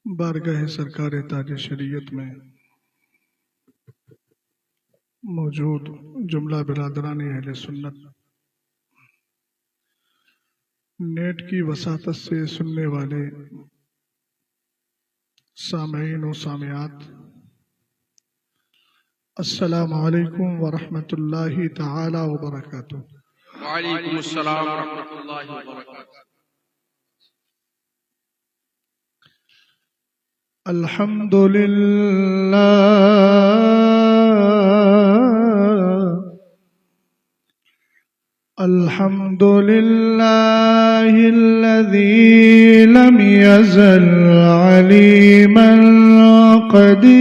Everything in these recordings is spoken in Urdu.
بارگاہ سرکار تاج شریعت میں موجود جملہ برادران اہل سنت، نیٹ کی وساطت سے سننے والے سامعین و سامعات، السلام علیکم ورحمۃ اللہ تعالی وبرکاتہ۔ وعلیکم السلام ورحمۃ اللہ وبرکاتہ۔ الحمد للہ الحمد للہ الذی لم یزل علیما قدیرا،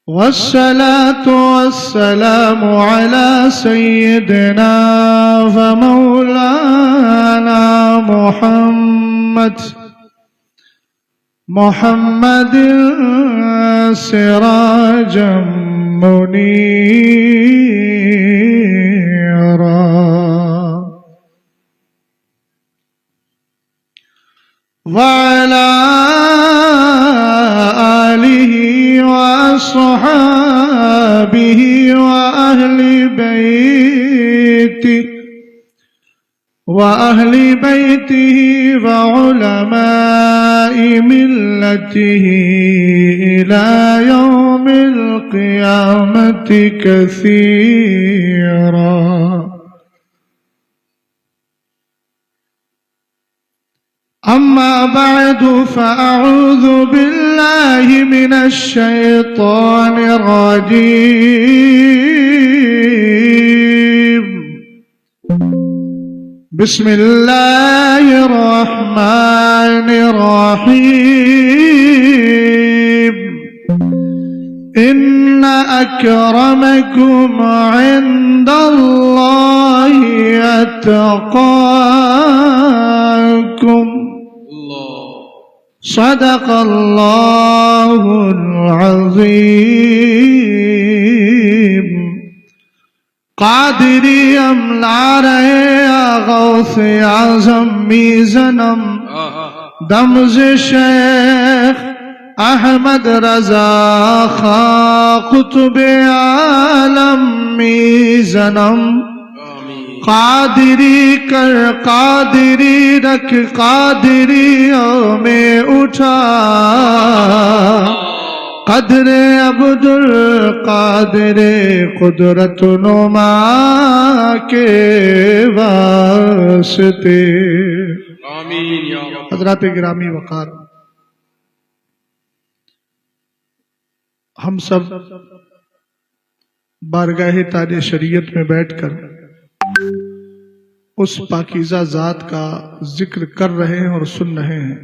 والصلاة والسلام على سيدنا ومولانا محمد سراجا منيرا، وعلى آله وصحابه وأهل بيته وعلماء ملته إلى يوم القيامة كثيرا۔ أما بعد، فأعوذ بالله من الشيطان الرجيم، بسم الله الرحمن الرحيم۔ إن أكرمكم عند الله أتقاكم، صدق اللہ العظیم۔ قادری املا رہے غوث اعظم میزنم، دمز شیخ احمد رضا خاں قطب عالم میزنم، قادری کر قادری رکھ قادریوں میں اٹھا، قدر عبد القادر قدرت نما کے واسطے۔ آمین یا رب۔ حضرات گرامی وقار، ہم سب بارگاہ تاج شریعت میں بیٹھ کر اس پاکیزہ ذات کا ذکر کر رہے ہیں اور سن رہے ہیں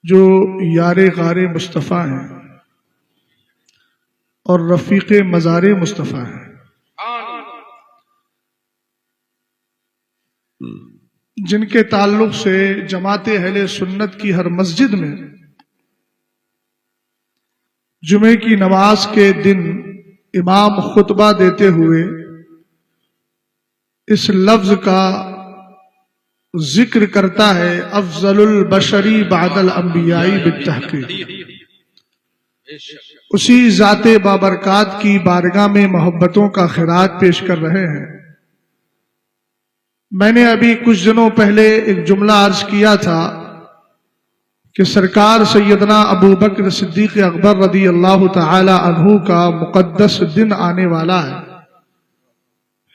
جو یار غار مصطفیٰ ہیں اور رفیق مزار مصطفیٰ ہیں، جن کے تعلق سے جماعت اہل سنت کی ہر مسجد میں جمعے کی نماز کے دن امام خطبہ دیتے ہوئے اس لفظ کا ذکر کرتا ہے، افضل البشری بعد الانبیاء بالتحقیق۔ اسی ذات بابرکات کی بارگاہ میں محبتوں کا خراج پیش کر رہے ہیں۔ میں نے ابھی کچھ دنوں پہلے ایک جملہ عرض کیا تھا کہ سرکار سیدنا ابو بکر صدیق اکبر رضی اللہ تعالی عنہ کا مقدس دن آنے والا ہے۔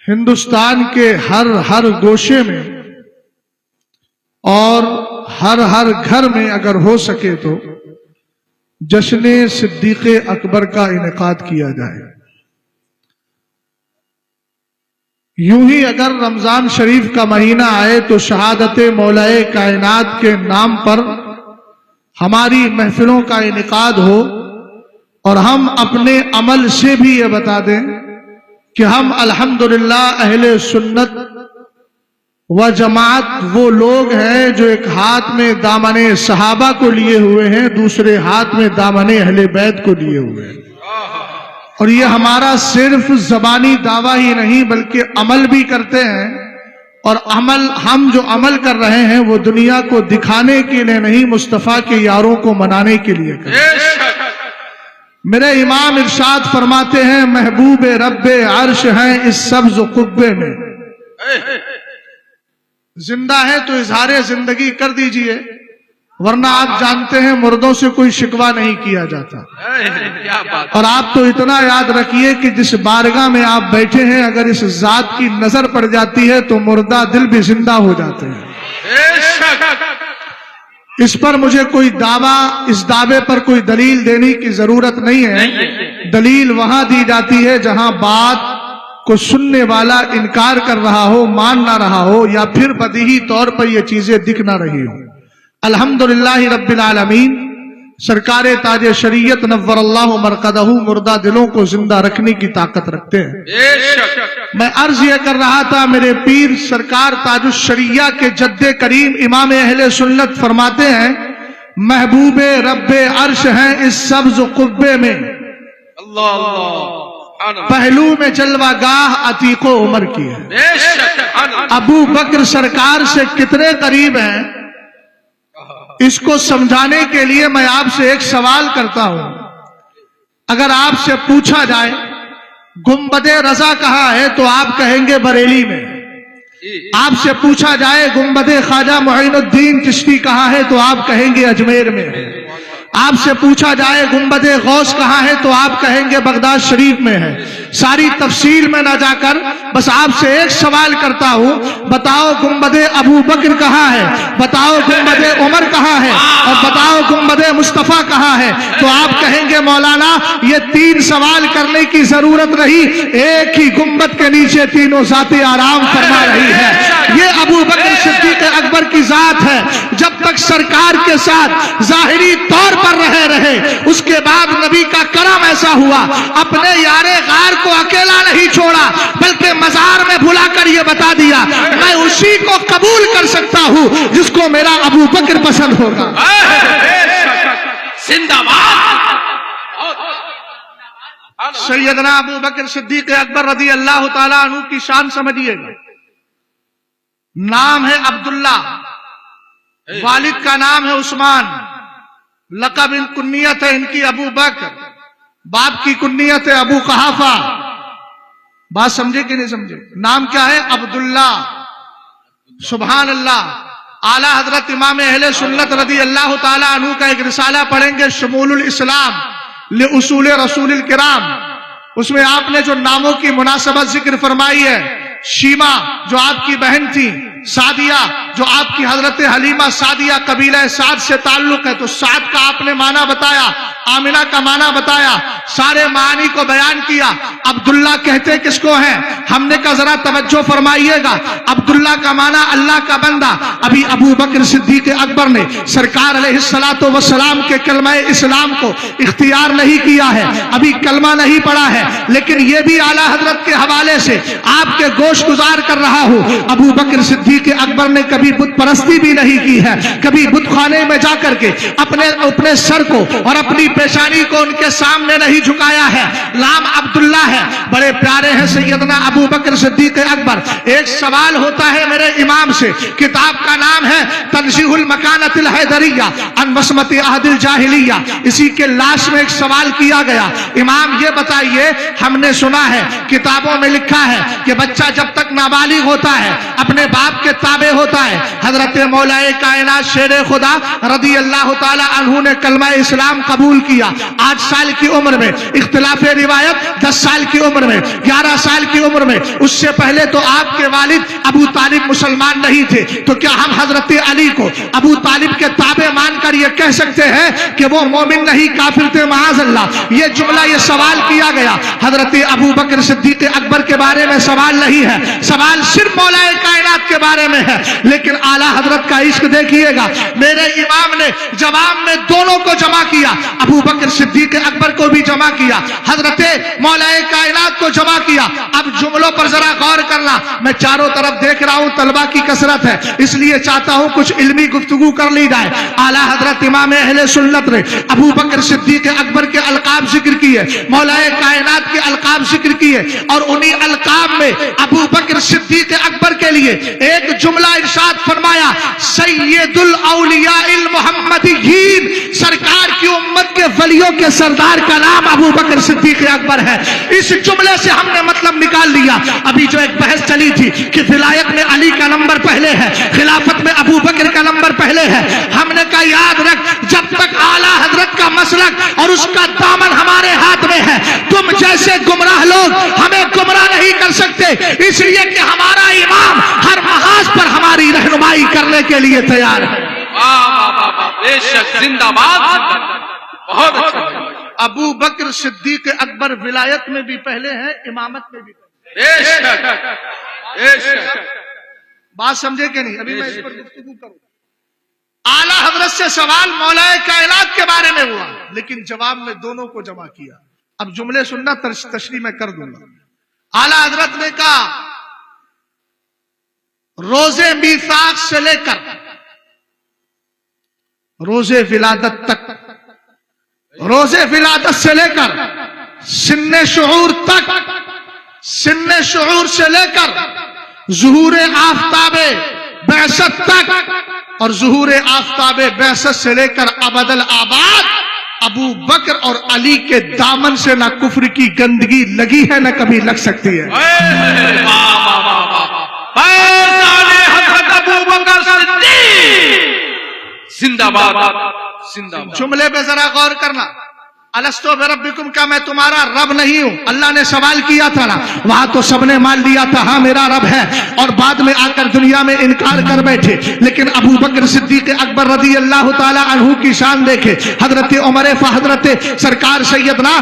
ہندوستان کے ہر گوشے میں اور ہر گھر میں اگر ہو سکے تو جشن صدیق اکبر کا انعقاد کیا جائے۔ یوں ہی اگر رمضان شریف کا مہینہ آئے تو شہادت مولائے کائنات کے نام پر ہماری محفلوں کا انعقاد ہو، اور ہم اپنے عمل سے بھی یہ بتا دیں کہ ہم الحمدللہ اہل سنت و جماعت وہ لوگ ہیں جو ایک ہاتھ میں دامن صحابہ کو لیے ہوئے ہیں، دوسرے ہاتھ میں دامن اہل بیت کو لیے ہوئے ہیں، اور یہ ہمارا صرف زبانی دعویٰ ہی نہیں بلکہ عمل بھی کرتے ہیں، اور ہم جو عمل کر رہے ہیں وہ دنیا کو دکھانے کے لیے نہیں، مصطفیٰ کے یاروں کو منانے کے لیے کر رہے ہیں۔ میرے امام ارشاد فرماتے ہیں محبوب رب عرش ہیں اس سبز قبے میں، زندہ ہے تو اظہار زندگی کر دیجئے، ورنہ آپ جانتے ہیں مردوں سے کوئی شکوہ نہیں کیا جاتا۔ اور آپ تو اتنا یاد رکھیے کہ جس بارگاہ میں آپ بیٹھے ہیں اگر اس ذات کی نظر پڑ جاتی ہے تو مردہ دل بھی زندہ ہو جاتے ہیں۔ اس پر مجھے کوئی دعویٰ، اس دعوے پر کوئی دلیل دینے کی ضرورت نہیں ہے۔ دلیل وہاں دی جاتی ہے جہاں بات کو سننے والا انکار کر رہا ہو، مان نہ رہا ہو، یا پھر بدیہی طور پر یہ چیزیں دکھ نہ رہی ہوں۔ الحمدللہ رب العالمین، سرکار تاج شریعت نور اللہ مرقدہ مردہ دلوں کو زندہ رکھنے کی طاقت رکھتے ہیں۔ میں عرض یہ کر رہا تھا، میرے پیر سرکار تاج الشریعہ کے جد کریم امام اہل سنت فرماتے ہیں محبوب رب عرش ہیں اس سبز قبے میں، پہلو میں جلوہ گاہ عتیق و عمر کی ہے۔ ابو بکر سرکار سے کتنے قریب ہیں اس کو سمجھانے کے لیے میں آپ سے ایک سوال کرتا ہوں۔ اگر آپ سے پوچھا جائے گنبد رضا کہاں ہے تو آپ کہیں گے بریلی میں۔ آپ سے پوچھا جائے گنبد خواجہ معین الدین چشتی کہاں ہے تو آپ کہیں گے اجمیر میں۔ آپ سے پوچھا جائے گنبد غوث کہاں ہے تو آپ کہیں گے بغداد شریف میں ہے۔ ساری تفصیل میں نہ جا کر بس آپ سے ایک سوال کرتا ہوں، بتاؤ گنبد ابو بکر کہاں ہے، بتاؤ گنبد عمر کہاں ہے، اور بتاؤ گنبد مصطفیٰ کہاں ہے، تو آپ کہیں گے مولانا یہ تین سوال کرنے کی ضرورت نہیں، ایک ہی گنبد کے نیچے تینوں ذاتیں آرام فرما رہی ہے۔ یہ ابو بکر صدیق اکبر کی ذات ہے۔ جب تک سرکار کے ساتھ ظاہری طور پر رہے اس کے بعد نبی کا کرم ایسا ہوا، اپنے یار غار کو اکیلا نہیں چھوڑا بلکہ مزار میں بھلا کر یہ بتا دیا میں اسی کو قبول کر سکتا ہوں جس کو میرا ابو بکر پسند ہوگا۔ زندہ باد۔ سیدنا ابو بکر صدیق اکبر رضی اللہ تعالیٰ عنہ کی شان سمجھیے گا۔ نام ہے عبداللہ، والد کا نام ہے عثمان، لقب ان کنیت ہے ان کی ابو بکر، باپ کی کنیت ہے ابو قحافہ۔ بات سمجھے کہ نہیں سمجھے؟ نام کیا ہے؟ عبداللہ۔ سبحان اللہ۔ اعلیٰ حضرت امام اہل سنت رضی اللہ تعالیٰ عنہ کا ایک رسالہ پڑھیں گے، شمول الاسلام لأصول رسول الکرام۔ اس میں آپ نے جو ناموں کی مناسبت ذکر فرمائی ہے، شیما جو آپ کی بہن تھی، سعدیہ جو آپ کی حضرت حلیمہ سعدیہ قبیلہ سعد سے تعلق ہے، تو سعد کا آپ نے معنی بتایا، آمنہ کا معنی بتایا، سارے معانی کو بیان کیا۔ عبداللہ کہتے کس کو ہیں؟ ہم نے کہا ذرا توجہ فرمائیے گا، عبداللہ کا معنی اللہ کا بندہ۔ ابھی ابو بکر صدیق اکبر نے سرکار علیہ السلام کے کلمہ اسلام کو اختیار نہیں کیا ہے، ابھی کلمہ نہیں پڑھا ہے، لیکن یہ بھی اعلیٰ حضرت کے حوالے سے آپ کے گوش گزار کر رہا ہوں، ابو بکر صدیق اکبر نے کبھی بت پرستی بھی نہیں کی ہے، کبھی بت خانے میں جا کر کے اپنے سر کو اور اپنی پیشانی کو ان کے سامنے نہیں جھکایا ہے۔ نام عبداللہ ہے، بڑے پیارے ہیں سیدنا ابو بکر صدیق اکبر۔ ایک سوال ہوتا ہے میرے امام سے، کتاب کا نام ہے تنزیہ المکانۃ الحیدریہ عن وصمۃ عہد الجاہلیہ، اسی کے لاش میں ایک سوال کیا گیا، امام یہ بتائیے ہم نے سنا ہے کتابوں میں لکھا ہے کہ بچہ جب تک نابالغ ہوتا ہے اپنے باپ کے تابع ہوتا ہے۔ حضرت مولا کائنات شیر خدا رضی اللہ تعالی عنہ نے کلمہ اسلام قبول کیا، 8 سال کی عمر میں، اختلاف روایت 10 سال کی عمر میں، 11 سال کی عمر میں۔ اس سے پہلے تو آپ کے والد ابو طالب مسلمان نہیں تھے، تو کیا ہم حضرت علی کو ابو طالب کے تابع مان کر یہ کہہ سکتے ہیں کہ وہ مومن نہیں کافر تھے؟ معاذ اللہ۔ یہ جملہ، یہ سوال کیا گیا، حضرت ابو بکر صدیق اکبر کے بارے میں سوال نہیں ہے، سوال صرف مولا کائنات کائنات کے بارے میں ہے، لیکن اعلیٰ حضرت کا عشق دیکھیے گا، میرے امام نے جواب میں دونوں کو جمع کیا، ابو بکر صدیق اکبر کو بھی جمع کیا، حضرت مولا کائنات کو جمع کیا۔ اب جملوں پر ذرا غور کرنا، میں چاروں طرف دیکھ رہا ہوں طلبہ کی کثرت ہے، اس لیے چاہتا ہوں کچھ علمی گفتگو کر لی جائے۔ اعلیٰ حضرت امام اہل سنت نے ابو بکر صدیق اکبر کے القاب ذکر کیے، مولا کائنات کے القاب ذکر کیے، اور انہی القاب میں ابو بکر صدیق اکبر کے لیے ایک جملہ ارشاد فرمایا، سید الاولیاء المحمدیین، سرکار کی امت کے ولیوں کے سردار کا نام ابو بکر صدیق اکبر ہے۔ اس جملے سے ہم نے مطلب نکال لیا۔ ابھی جو ایک بحث چلی تھی کہ ولایت میں علی کا نمبر پہلے ہے، خلافت میں ابو بکر کا نمبر پہلے ہے، ہم نے کہا یاد رکھ، جب تک اعلیٰ حضرت کا مسلک اور اس کا دامن ہمارے ہاتھ میں ہے، تم جیسے گمراہ لوگ ہمیں گمراہ نہیں کر سکتے، اس لیے کہ ہمارا امام ہر محاذ پر ہماری رہنمائی کرنے کے لیے تیار ہے۔ بے شک، زندہ باد، زندہ باد، بہت اچھا۔ ابو بکر صدیق اکبر ولایت میں بھی پہلے ہیں، امامت میں بھی پہلے۔ بے شک، بے شک۔ بات سمجھے کہ نہیں؟ ابھی میں اس پر گفتگو کروں۔ اعلیٰ حضرت سے سوال مولا کائنات کے بارے میں ہوا، لیکن جواب میں دونوں کو جمع کیا۔ اب جملے سننا، تشریح میں کر دوں گا۔ اعلیٰ حضرت نے کہا روزے میثاق سے لے کر روزے ولادت تک، روزے ولادت سے لے کر سن شعور تک، سن شعور سے لے کر ظہور آفتاب بعثت تک، اور ظہور آفتاب بعثت سے لے کر ابد الآباد ابو بکر اور علی کے دامن سے نہ کفر کی گندگی لگی ہے، نہ کبھی لگ سکتی ہے۔ زندہ باد، زندہ باد۔ جملے پہ ذرا غور کرنا، الستو بربکم، کا میں تمہارا رب نہیں ہوں؟ اللہ نے سوال کیا تھا نا، وہاں تو سب نے مان لیا تھا ہاں میرا رب ہے، اور بعد میں آ کر دنیا میں انکار کر بیٹھے۔ لیکن ابو بکر صدیق اکبر رضی اللہ تعالی عنہ کی شان دیکھے، حضرت عمر حضرت سرکار سیدنا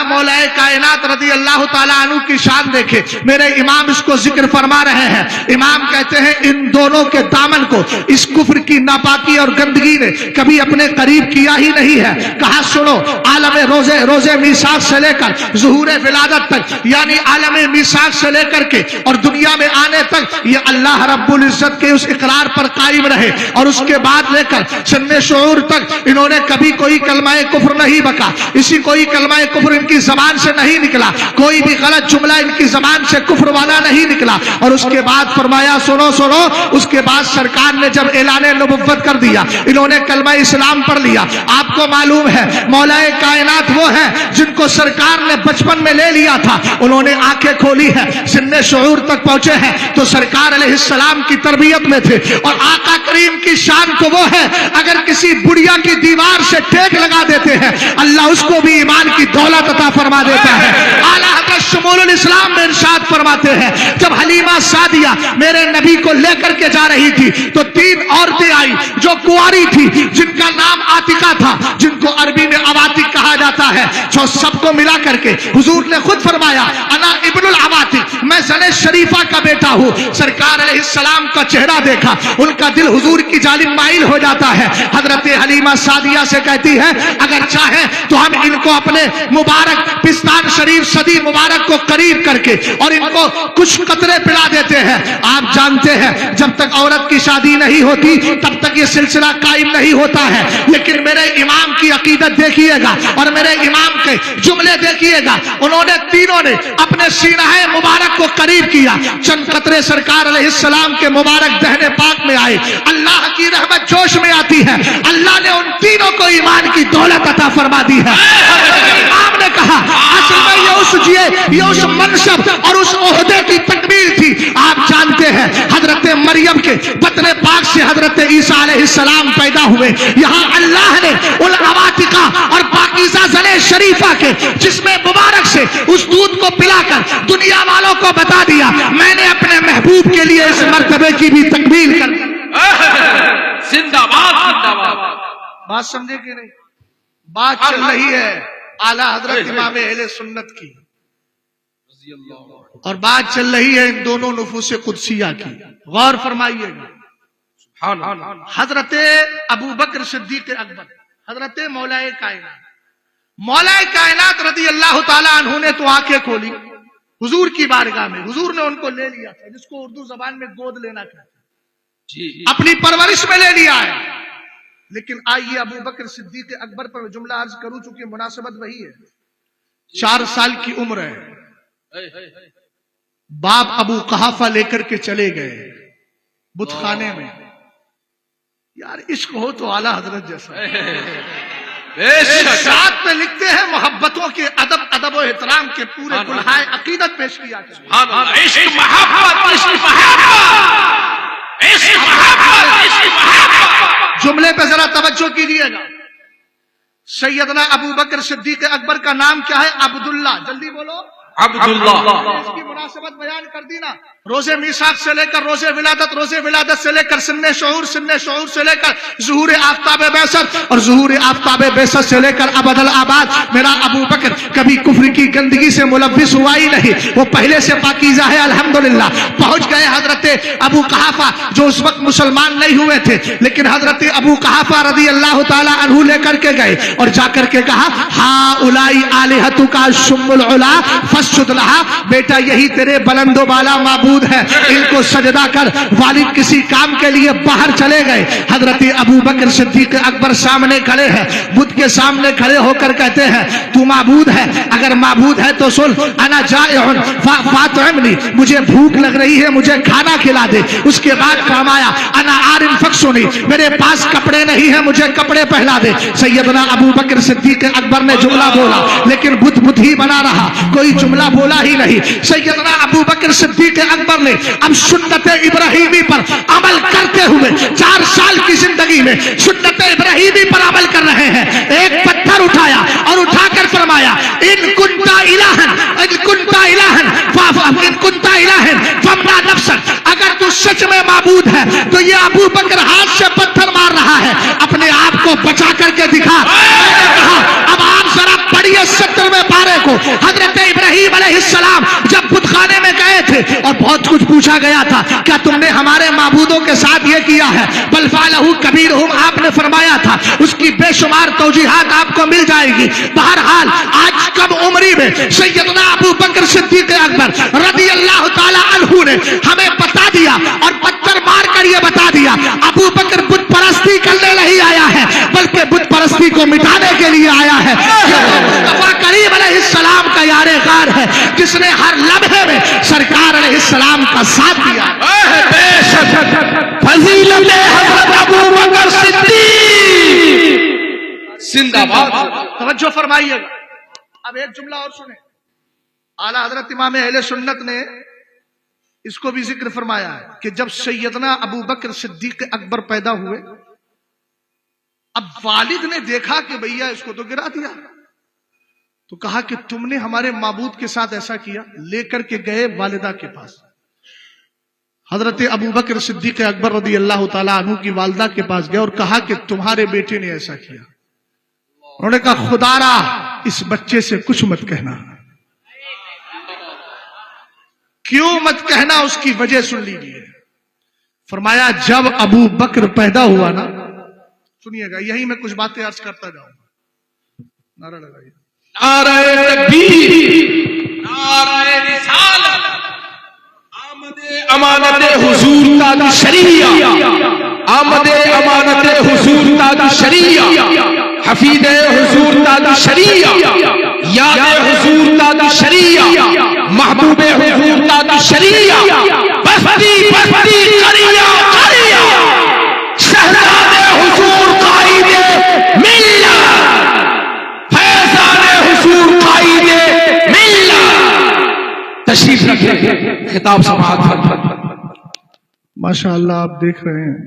مولا کائنات رضی اللہ تعالی عنہ کی شان دیکھے۔ میرے امام اس کو ذکر فرما رہے ہیں، امام کہتے ہیں ان دونوں کے دامن کو اس کفر کی ناپاکی اور گندگی نے کبھی اپنے قریب کیا ہی نہیں ہے۔ کہا سنو، عالم روزے میثاق سے لے کر ظہور ولادت تک، یعنی عالم میثاق سے لے کر کے اور دنیا میں آنے تک یہ اللہ رب العزت کے اس اقرار پر قائم رہے، اور اس کے بعد لے کر سن شعور تک انہوں نے کبھی کوئی کلمہ کفر نہیں بکا، اسی کوئی کلمہ کفر ان کی زبان سے نہیں نکلا، کوئی بھی غلط جملہ ان کی زبان سے کفر والا نہیں نکلا۔ اور اس کے بعد فرمایا سنو سنو، اس کے بعد سرکار نے جب اعلان نبوت کر دیا، انہوں نے کلمہ اسلام پڑھ لیا۔ آپ کو معلوم ہے مولا کائنات وہ ہے جن کو سرکار نے بچپن میں لے لیا تھا، انہوں نے آنکھیں کھولی ہے، سن شعور تک پہنچے ہیں تو سرکار علیہ السلام کی تربیت میں تھے۔ اور آقا کریم کی شان تو وہ ہے، اگر کسی بڑیا کی دیوار سے ٹیک لگا دیتے ہیں اللہ اس کو بھی ایمان کی دولت عطا فرما دیتا ہے۔ اعلیٰ حضرت شمول الاسلام میں ارشاد فرماتے ہیں، جب حلیمہ سعدیہ میرے نبی کو لے کر کے جا رہی تھی تو 3 عورتیں آئی جو کنواری تھی، جن کا نام عاتقہ تھا، جن کو عربی میں عواتق کہا جاتا ہے، جو سب کو ملا کر کے حضور نے خود فرمایا انا ابن العواتق، میں زن شریفہ کا بیٹا ہوں۔ سرکار علیہ السلام کا چہرہ دیکھا، ان کا دل حضور کی جانب مائل ہو جاتا ہے۔ حضرت حلیمہ سعدیہ سے کہتی ہے اگر چاہیں تو ہم ان کو اپنے مبارک پستان شریف صدی مبارک کو قریب کر کے اور ان کو کچھ قطرے پلا دیتے ہیں۔ آپ جانتے ہیں جب تک عورت کی شادی نہیں ہوتی تب تک یہ سلسلہ قائم نہیں ہوتا ہے، لیکن میرے امام کی عقیدت دیکھیے گا اور میرے امام کے جملے دیکھیے گا، انہوں نے تینوں نے اپنے سینہ مبارک کو قریب کیا، چند قطرے سرکار علیہ السلام کے مبارک دہنے پاک میں آئے، اللہ کی رحمت جوش میں آتی ہے، اللہ نے ان تینوں کو ایمان کی دولت عطا فرما دی ہے۔ امام نے کہا اصل میں یہ اس منصب اور اس عہدے کی تکمیل تھی۔ آپ جانتے ہیں حضرت مریم کے بطن پاک سے حضرت عیسیٰ علیہ السلام پیدا ہوئے، یہاں اللہ نے ان عواتقہ اور پاکیزہ زنے شریفہ کے جسم مبارک سے اس دودھ کو پلا کر دنیا والوں کو بتا دیا میں نے اپنے محبوب کے لیے اس مرتبے کی بھی تکمیل کر دی۔ زندہ باد، زندہ باد۔ بات سمجھے کہ نہیں؟ بات چل رہی ہے اعلیٰ حضرت امام اہل سنت کی، اور بات چل رہی ہے ان دونوں نفوس قدسیہ کی. غور فرمائیے گا. حضرت ابو بکر صدیق اکبر، حضرت مولا کائنات رضی اللہ تعالی عنہ نے تو آنکھیں کھولی حضور کی بارگاہ میں. حضور نے ان کو لے لیا تھا، جس کو اردو زبان میں گود لینا کہتے ہیں، اپنی پرورش میں لے لیا ہے. لیکن آئیے ابو بکر صدیق اکبر پر جملہ عرض کروں، چونکہ مناسبت وہی ہے. 4 سال کی عمر ہے. باپ ابو قحافہ لے کر کے چلے گئے بت خانے میں. یار عشق ہو تو اعلیٰ حضرت جیسا. ساتھ میں لکھتے ہیں محبتوں کے ادب و احترام کے پورے گلہائے عقیدت پیش کیا. جملے پہ ذرا توجہ کیجیے گا. سیدنا ابو بکر صدیق اکبر کا نام کیا ہے؟ عبداللہ. جلدی بولو. عبداللہ. اس کی مناسبت بیان کر دی نا. روزے میثاق سے لے کر روزے ولادت سے لے کر سن شعور سے لے کر ظہور آفتاب بعثت، اور ظہور آفتاب بعثت سے لے کر ابد الآباد میرا ابو بکر کبھی کفر کی گندگی سے ملوث ہوا ہی نہیں. وہ پہلے سے پاکیزہ ہے الحمدللہ. پہنچ گئے حضرت ابو قحافہ جو اس وقت مسلمان نہیں ہوئے تھے، لیکن حضرت ابو قحافہ رضی اللہ تعالی عنہ لے کر کے گئے اور جا کر کے کہا ہؤلاء آلہتک الشم العلا فاسجد لها. بیٹا یہی تیرے بلند و بالا معبود ہے، ان کو سجدہ کر. والد کسی کام کے لیے باہر چلے گئے. حضرت ابو بکر صدیق اکبر سامنے کھڑے ہیں، بدھ کے سامنے کھڑے ہو کر کہتے ہیں تو معبود ہے؟ اگر معبود ہے تو سن، انا جائع فاطعمنی، مجھے بھوک لگ رہی ہے، مجھے کھانا کھلا دے. اس کے بعد فرمایا انا عار فاکسونی، میرے پاس کپڑے نہیں ہیں، مجھے کپڑے پہنا دے. سیدنا ابو بکر صدیق اکبر نے جملہ بولا، لیکن بدھ ہی بنا رہا، کوئی جملہ بولا ہی نہیں. سیدنا ابو بکر صدیق اکبر نے اب سنت ابراہیمی پر عمل کرتے ہوئے 4 سال کی زندگی میں سنت ابراہیمی پر عمل کر رہے ہیں. ایک پتھر اٹھایا اور اٹھا کر فرمایا ان کنتا الہن فمنا نفسک، اگر تو سچ میں معبود ہے تو یہ ابو بکر ہاتھ سے پتھر مار رہا ہے، اپنے آپ کو بچا کر کے دکھا. اب آپ ذرا پڑھیے 70ویں پارے کو. حضرت ابراہیم علیہ السلام جب بت خانے میں گئے تھے اور بہت کچھ پوچھا گیا تھا، کیا تم نے ہمارے معبودوں کے ساتھ یہ کیا ہے؟ بل فعلہ کبیرہم، آپ نے فرمایا تھا. اس کی بے شمار توجیحات آپ کو مل جائے گی. بہرحال آج کم عمری میں سیدنا ابو بکر صدیق اکبر رضی اللہ تعالی عنہ نے ہمیں بتا دیا اور پتھر مار کر یہ بتا دیا ابو بکر بت پرستی کرنے نہیں آیا ہے، بلکہ بت پرستی کو مٹانے کے لیے آیا ہے. مصطفیٰ کریم علیہ السلام کا یار غار ہے، جس نے ہر لمحے میں سرکار علیہ السلام کا ساتھ دیا. فضیلت حضرت ابو بکر صدیق زندہ باد. توجہ فرمائیے گا. اب ایک جملہ اور سنیں. اعلیٰ حضرت امام اہل سنت نے اس کو بھی ذکر فرمایا ہے کہ جب سیدنا ابو بکر صدیق اکبر پیدا ہوئے، اب والد نے دیکھا کہ بھیا اس کو تو گرا دیا، تو کہا کہ تم نے ہمارے معبود کے ساتھ ایسا کیا. لے کر کے گئے والدہ کے پاس. حضرت ابو بکر صدیق اکبر رضی اللہ تعالیٰ عنہ کی والدہ کے پاس گئے اور کہا کہ تمہارے بیٹے نے ایسا کیا. انہوں نے کہا خدا را اس بچے سے کچھ مت کہنا. کیوں مت کہنا؟ اس کی وجہ سن لیجیے. فرمایا جب ابو بکر پیدا ہوا نا، سنیے گا، یہی میں کچھ باتیں عرض کرتا جاؤں گا. نعرہ لگائیے. نعرہ تکبیر، نعرہ رسالت، آمد امانت حضور تاج شریعہ، آمد امانت حضور تاج شریعہ، حفیظ حضور تاج شریعہ، یاد حضور تاج شریعہ، محبوب حضور تاج شریعہ، بستی بستی قریہ قریہ، شہزاد حضور قائد ملت، فیضان حضور قائد ملت. تشریف رکھیں، خطاب سماعت. ماشاء اللہ آپ دیکھ رہے ہیں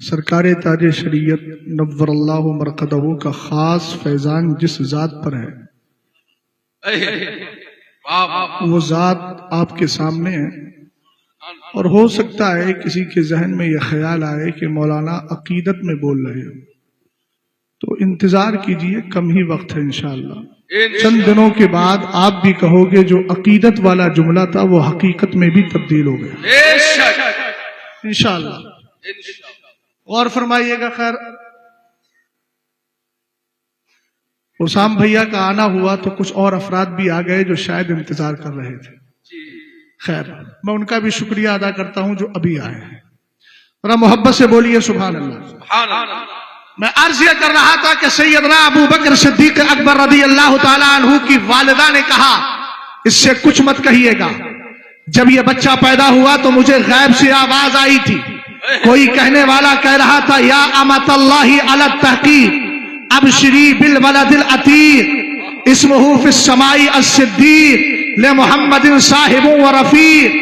سرکار تاج شریعت نور اللہ مرقدہ کا خاص فیضان جس ذات پر ہے، وہ ذات آپ کے سامنے ہے. اور ہو سکتا ہے کسی کے ذہن میں یہ خیال آئے کہ مولانا عقیدت میں بول رہے ہو، تو انتظار کیجئے، کم ہی وقت ہے انشاءاللہ. چند دنوں کے بعد آپ بھی کہو گے جو عقیدت والا جملہ تھا وہ حقیقت میں بھی تبدیل ہو گیا بے شک انشاءاللہ. غور فرمائیے گا. خیر اسام بھیا کا آنا ہوا تو کچھ اور افراد بھی آ گئے جو شاید انتظار کر رہے تھے. خیر میں ان کا بھی شکریہ ادا کرتا ہوں جو ابھی آئے ہیں. ذرا محبت سے بولیے سبحان اللہ. سبحان اللہ. میں عرض یہ کر رہا تھا کہ سیدنا ابو بکر صدیق اکبر رضی اللہ تعالیٰ عنہ کی والدہ نے کہا اس سے کچھ مت کہیے گا. جب یہ بچہ پیدا ہوا تو مجھے غیب سے آواز آئی تھی. کوئی کہنے والا کہہ رہا تھا یا امت اللہ علی التحقیق ابشری بالولد العتیق اسمہ فی السماء الصدیق لمحمد صاحب و رفیق.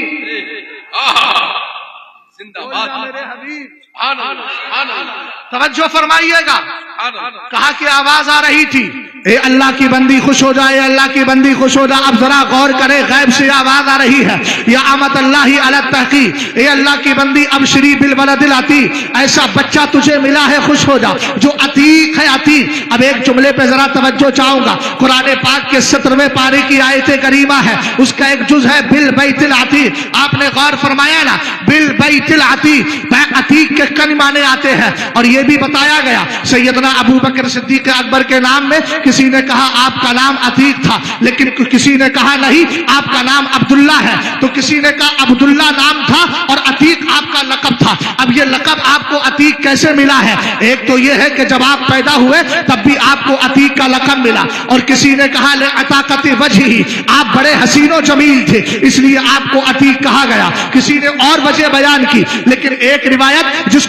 زندہ باد میرے حبیب. سبحان اللہ. سبحان اللہ. توجہ فرمائیے گا. سبحان اللہ. کہا کہ آواز آ رہی تھی اے اللہ کی بندی خوش ہو جائے, اللہ کی بندی خوش ہو جائے. اب ذرا غور کرے, غیب سے آواز آ رہی ہے یا امت اللہ علی التحقیق, اے اللہ کی بندی ابشری بالولد العتیق, ایسا بچہ تجھے ملا ہے خوش ہو جا جو عتیق ہے. عتیق. اب ایک جملے پہ ذرا توجہ چاہوں گا. قرآن پاک کے 17ویں پارے کی آیت کریمہ ہے, اس کا ایک جز ہے بالبیت العتیق. آپ نے غور فرمایا نا, بالبیت العتیق. عتیق کے کئی معنی آتے ہیں اور یہ بھی بتایا گیا سیدنا ابو بکر صدیق اکبر کے نام میں کسی نے کہا آپ کا نام عتیق تھا, لیکن کسی نے کہا نہیں آپ کا نام عبداللہ ہے, تو کسی نے کہا عبداللہ نام تھا اور عتیق آپ کا لقب تھا. اب یہ لقب آپ کو عتیق کیسے ملا ہے؟ ایک تو یہ ہے کہ جب آپ پیدا ہوئے تب بھی آپ کو عتیق کا لقب ملا, اور کسی نے کہا لعتاقت وجہہ, آپ بڑے حسین و جمیل تھے اس لیے آپ کو عتیق کہا گیا. کسی نے اور وجہ بیان کی, لیکن ایک روایت جس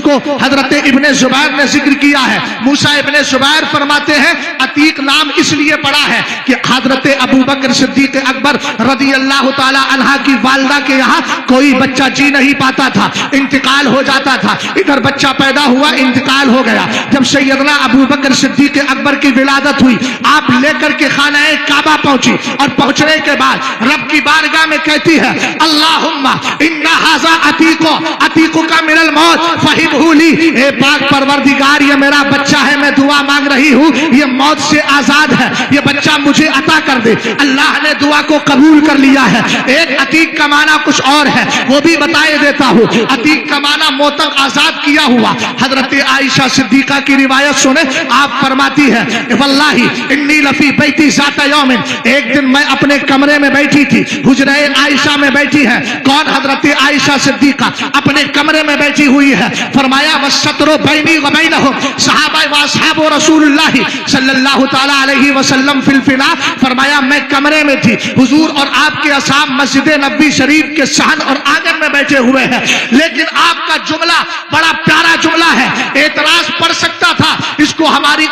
کو حضرت ابن زبیر نے ذکر کیا ہے, موسیٰ ابن زبیر فرماتے ہیں عتیق نام اس لیے پڑا ہے کہ حضرت ابو بکر صدیق اکبر رضی اللہ تعالی عنہ کی والدہ کے یہاں کوئی بچہ جی نہیں پاتا تھا, انتقال ہو جاتا تھا. ادھر بچہ پیدا ہوا, انتقال ہو گیا. جب سیدنا ابو بکر صدیق اکبر کی ولادت ہوئی, آپ لے کر کے خانہ کعبہ پہنچی, اور پہنچنے کے بعد رب کی بارگاہ میں کہتی ہے اللہم ان ھذا عتیق کا من الموت فہبہ لی, اے پاک پروردگار یہ میرا بچہ ہے, میں دعا مانگ رہی ہوں یہ موت سے آزاد ہے, یہ بچہ مجھے عطا کر دے. اللہ نے دعا کو قبول کر لیا ہے. ایک عتیق کا معنی کچھ اور ہے وہ بھی بتائے دیتا ہوں. عتیق کا معنی موتق آزاد کیا ہوا. حضرت عائشہ صدیقہ کی روایت سنیں, آپ فرماتی ہے واللہ انی لفی بیتی ذات یوم, ایک دن میں اپنے کمرے میں بیٹھی تھی, حجرہ عائشہ میں بیٹھی ہے. کون؟ حضرت عائشہ صدیقہ اپنے کمرے میں بیٹھی ہوئی ہے. فرمایا والستر بینی و بینہم, صحابہ و اصحاب رسول اللہ صلی اللہ تعالی علیہ وسلم فی الفنا. فرمایا میں کمرے میں تھی, حضور اور آپ کے اصحاب مسجد نبوی شریف کے صحن اور آنگن میں بیٹھے ہوئے ہیں, لیکن آپ کا جملہ بڑا پیارا جملہ ہے. اعتراض پڑ سکتا تھا, اس کو ہماری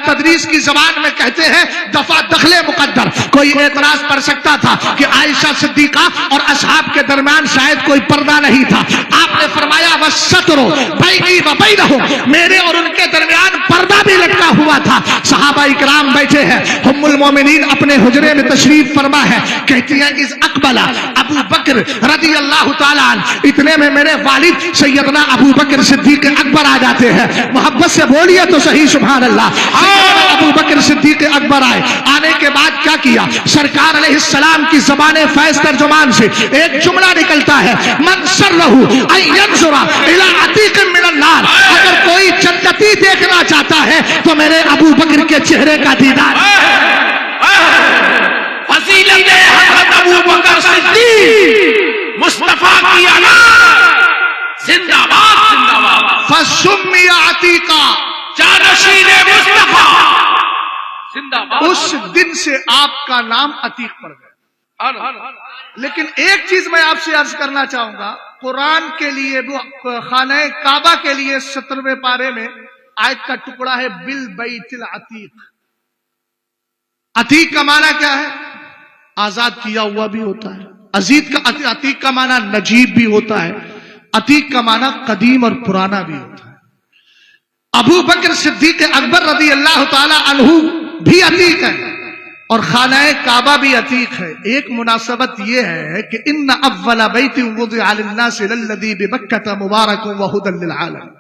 تدریس کی زبان میں کہتے ہیں دفع دخل مقدر. کوئی اعتراض پڑ سکتا تھا کہ عائشہ صدیقہ اور اصحاب کے درمیان شاید کوئی پردہ نہیں تھا. آپ نے فرمایا والستر بینی و بینہم, میرے اور ان کے درمیان پردہ بھی لٹکا ہوا تھا. صحابہ اکرام بیٹھے ہیں, ام المومنین اپنے حجرے میں تشریف فرما ہے. کہتی ہیں اذ اقبل ابو بکر رضی اللہ تعالی عنہ, اتنے میں میرے والد سیدنا ابو بکر صدیق اکبر آ جاتے ہیں. محبت سے بولیے تو صحیح سبحان اللہ. ابو بکر صدیق اکبر آئے, آنے کے بعد کیا کیا؟ سرکار علیہ السلام کی زبان فیض ترجمان سے ایک جملہ نکلتا ہے من سرہ ان ینظر الی عتیق من النار, اگر کوئی جنتی دیکھنا چاہتا ہے تو میرے ابو بکر کے چہرے کا دیدار. فضیلت حضرت ابو بکر صدیق مصطفیٰ کی اولاد زندہ باد. زندہ باد. فسمی عتیقہ, جانشین مصطفیٰ زندہ باد. اس دن سے آپ کا نام عتیق پڑ گیا. لیکن ایک چیز میں آپ سے عرض کرنا چاہوں گا, قرآن کے لیے خانہ کعبہ کے لیے 17ویں پارے میں آیت کا ٹکڑا ہے بالبیت العتیق. عتیق کا معنی کیا ہے؟ آزاد کیا ہوا بھی ہوتا ہے. عتیق کا معنی نجیب بھی ہوتا ہے. عتیق کا معنی قدیم اور پرانا بھی ہوتا ہے. ابو بکر صدیق اکبر رضی اللہ تعالی عنہ بھی عتیق ہے اور خانہ کعبہ بھی عتیق ہے. ایک مناسبت یہ ہے کہ ان اول بیت وضع للناس للذی ببکۃ مبارک وہدی للعالمین.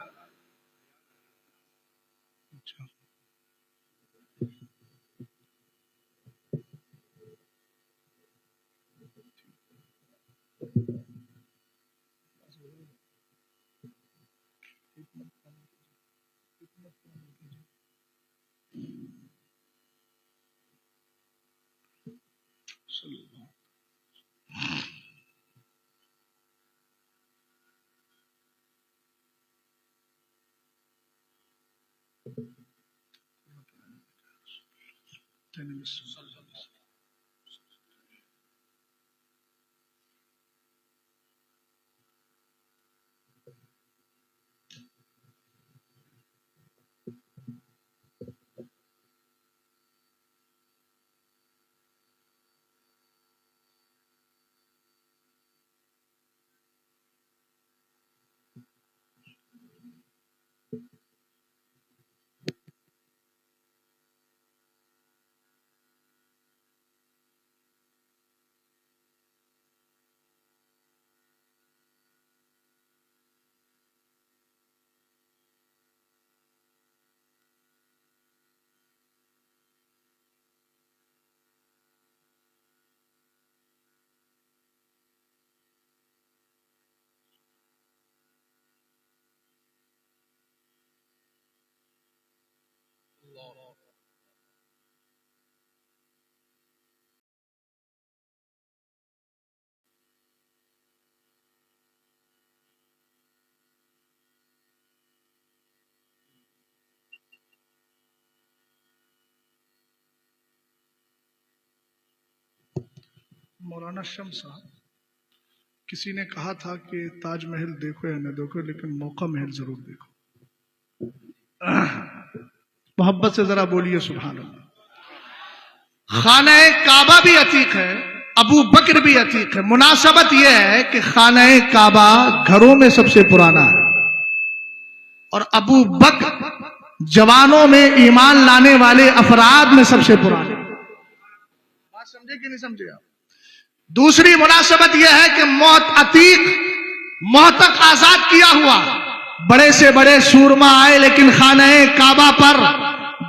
مولانا شمس صاحب، کسی نے کہا تھا کہ تاج محل دیکھو یا نہ دیکھو لیکن موقع محل ضرور دیکھو. محبت سے ذرا بولیے سبحان اللہ. خانہ کعبہ بھی عتیق ہے، ابو بکر بھی عتیق ہے. مناسبت یہ ہے کہ خانہ کعبہ گھروں میں سب سے پرانا ہے اور ابو بکر جوانوں میں ایمان لانے والے افراد میں سب سے پرانے. بات سمجھے کہ نہیں سمجھے آپ؟ دوسری مناسبت یہ ہے کہ موت عتیق، موتق آزاد کیا ہوا. بڑے سے بڑے سورما آئے لیکن خانہ کعبہ پر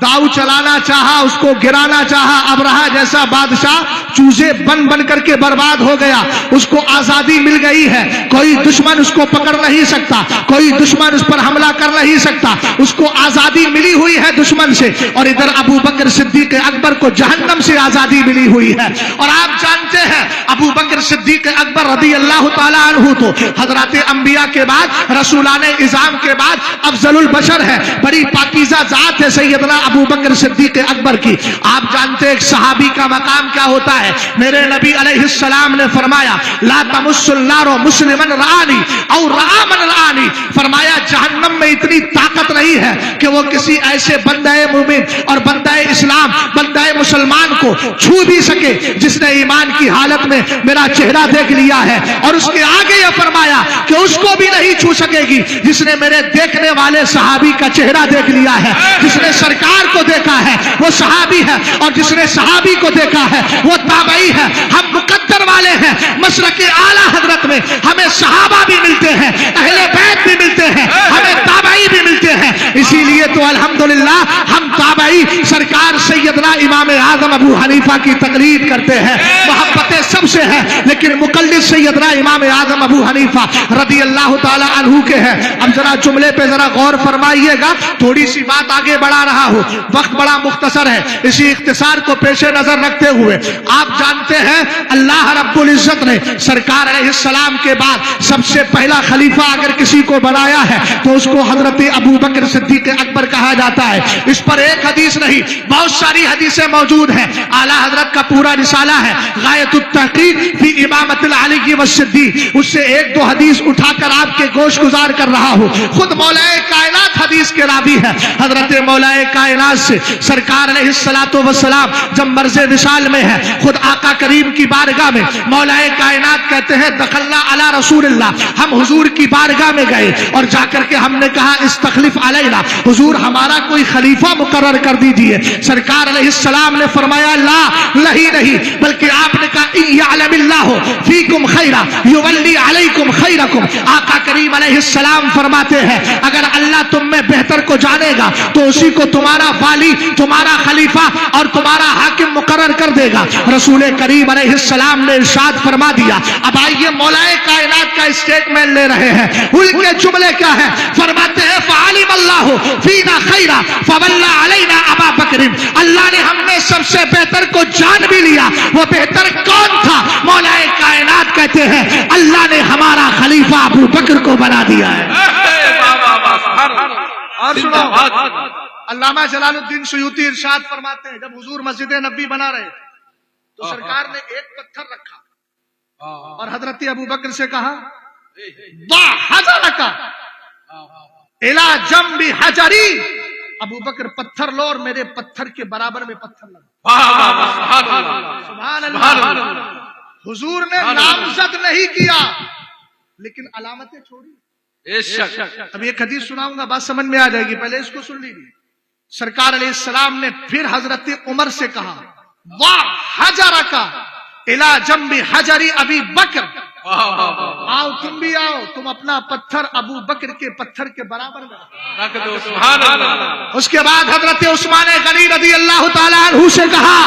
داؤ چلانا چاہا، اس کو گرانا چاہا. ابرہا جیسا بادشاہ چوزے بن بن کر کے برباد ہو گیا. اس کو آزادی مل گئی ہے، کوئی دشمن اس کو پکڑ نہیں سکتا، کوئی دشمن اس پر حملہ کر نہیں سکتا. اس کو آزادی ملی ہوئی ہے دشمن سے. اور ادھر ابو بکر صدیق اکبر کو جہنم سے آزادی ملی ہوئی ہے. اور آپ جانتے ہیں ابو بکر صدیق اکبر رضی اللہ تعالیٰ عنہ تو حضرات انبیاء کے بعد، رسولان اعظام کے بعد افضل البشر ہے. بڑی پاکیزہ ذات ہے سیدنا ابو بکر صدیق اکبر کی. آپ جانتے ہیں ایک صحابی کا مقام کیا ہوتا ہے. میرے نبی علیہ السلام نے فرمایا لا تمس النار مسلما رآنی او رآ من رآنی. فرمایا جہنم میں اتنی طاقت نہیں ہے کہ وہ کسی ایسے بندہ مومن اور بندہ اسلام، بندہ مسلمان کو چھو بھی سکے جس نے ایمان کی حالت میں میرا چہرہ دیکھ لیا ہے. اور اس کے آگے یہ فرمایا کہ اس کو بھی نہیں چھو سکے گی جس نے میرے دیکھنے والے صحابی کا چہرہ دیکھ لیا ہے. جس نے سرکار کو دیکھا ہے وہ صحابی ہے، اور جس نے صحابی کو دیکھا ہے وہ تابعی ہے. ہم مقدر والے ہیں. مشرق اعلیٰ حضرت میں ہمیں صحابہ بھی ملتے ہیں، اہل بیت بھی ملتے ہیں، ہمیں تابعی بھی ملتے ہیں. اسی لیے تو الحمدللہ ہم تابعی سرکار سیدنا امام اعظم ابو حنیفہ کی تقلید کرتے ہیں. محبتیں سب سے ہیں لیکن مقلد سیدنا امام اعظم ابو حنیفہ رضی اللہ تعالی عنہ کے ہیں. اب ذرا جملے پہ ذرا غور فرمائیے گا. تھوڑی سی بات آگے بڑھا رہا ہوں، وقت بڑا مختصر ہے. اسی اختصار کو پیش نظر رکھتے ہوئے آپ جانتے ہیں اللہ رب العزت نے سرکار علیہ السلام کے بعد سب سے پہلا خلیفہ اگر کسی کو بنایا ہے تو اس کو حضرت ابو بکر صدیق اکبر کہا جاتا ہے. اس پر ایک حدیث نہیں بہت ساری حدیثیں موجود ہیں. اعلیٰ حضرت کا پورا رسالہ ہے غایت التحقیق فی امامت العلی والصدیق، اس سے ایک دو حدیث اٹھا کر آپ کے گوش گزار کر رہا ہوں. خود مولا کائنات حدیث کے راوی ہے. حضرت مولا کائنات سے سرکار علیہ السلام جب مرض وصال میں ہے، خود آقا کریم کی بارگاہ میں مولا کائنات کہتے ہیں دخلنا علی رسول اللہ، ہم حضور کی بارگاہ میں گئے اور جا کر کے ہم نے کہا استخلف علینا، حضور ہمارا کوئی خلیفہ مقرر کر دیجئے. سرکار علیہ السلام نے فرمایا لا نہیں بلکہ آپ نے کہا ان یعلم اللہ فیکم خیرا یولی علیکم خیرکم. آقا کریم علیہ السلام فرماتے ہیں اگر اللہ تم میں میں بہتر کو جانے گا تو اسی کو تمہارا والی، تمہارا خلیفہ اور تمہارا حاکم مقرر کر دے گا۔ رسول کریم علیہ السلام نے ارشاد فرما دیا۔ اب آئیے مولائے کائنات کا اسٹیٹمنٹ لے رہے ہیں، ان کے جملے کیا ہے؟ فرماتے ہیں فعلم اللہ فینا خیرا فولا علینا ابا بکر، اللہ نے ہم میں سب سے بہتر کو جان بھی لیا۔ وہ بہتر کون تھا؟ مولائے کائنات کہتے ہیں اللہ نے ہمارا خلیفہ ابو بکر کو بنا دیا ہے۔ اور سنو، علامہ جلال الدین سیوطی ارشاد فرماتے ہیں جب حضور مسجد نبی بنا رہے تو سرکار نے ایک پتھر رکھا اور حضرت ابو بکر سے کہا ضع حجرک الی جنب حجری، ابو بکر پتھر لو اور میرے پتھر کے برابر میں پتھر لگا۔ سبحان اللہ، حضور نے نامزد نہیں کیا لیکن علامتیں چھوڑی۔ اب ایک حدیث سناؤں گا، بات سمجھ میں آ جائے گی، پہلے اس کو سن لیجیے۔ سرکار علیہ السلام نے پھر حضرت عمر سے کہا ضع حجرک الی جنب حجر ابی بکر، آؤ تم بھی آؤ، تم اپنا پتھر ابو بکر کے پتھر کے برابر میں رکھ دو۔ سبحان اللہ۔ اس کے بعد حضرت عثمان غنی رضی اللہ تعالی عنہ سے کہا